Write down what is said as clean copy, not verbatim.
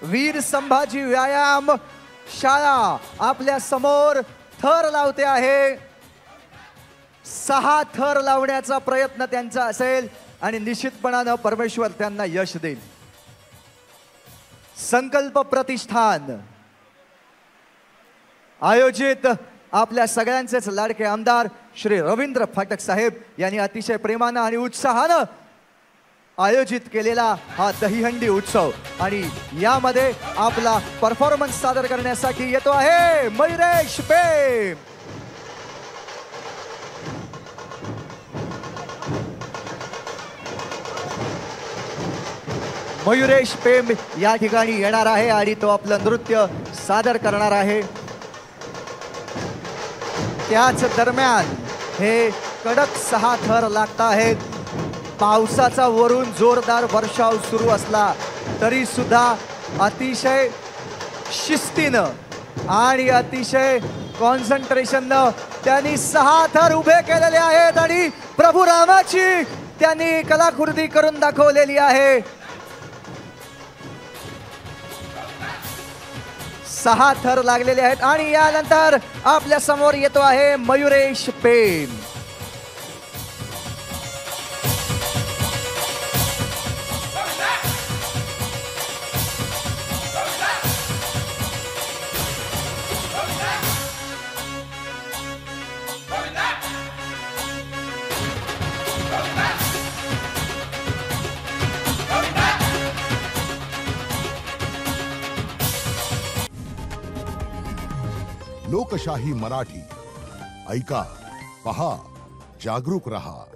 वीर संभाजी व्यायाम शाळा आपल्या समोर थर लावते आहे। 6 थर लावण्याचा प्रयत्न त्यांचा असेल आणि निश्चितपणाने परमेश्वर त्यांना यश देईल। संकल्प प्रतिष्ठान आयोजित आपल्या सगळ्यांचेच लाडके आमदार श्री रवींद्र फाटक साहेब यांनी अतिशय प्रेमाने आणि उत्साहाने आयोजित केलेला हा दहीहंडी उत्सव आणि यामध्ये आपला परफॉर्मन्स सादर करण्यासाठी येतो आहे मयुरेश पेम। मयुरेश पेम या ठिकाणी येणार आहे आणि तो आपलं नृत्य सादर करणार आहे। त्याच दरम्यान हे कडक 6 थर लागत आहेत। पावसाचा वरून जोरदार वर्षाव सुरू असला तरी सुद्धा अतिशय शिस्तीनं आणि अतिशय कॉन्सन्ट्रेशननं त्यांनी 6 थर उभे केलेले आहेत आणि प्रभू रामाची त्यांनी कलाकृती करून दाखवलेली आहे। 6 थर लागलेले आहेत आणि यानंतर आपल्या समोर येतो आहे मयुरेश पेम। लोकशाही मराठी ऐका, पहा, जागरूक रहा।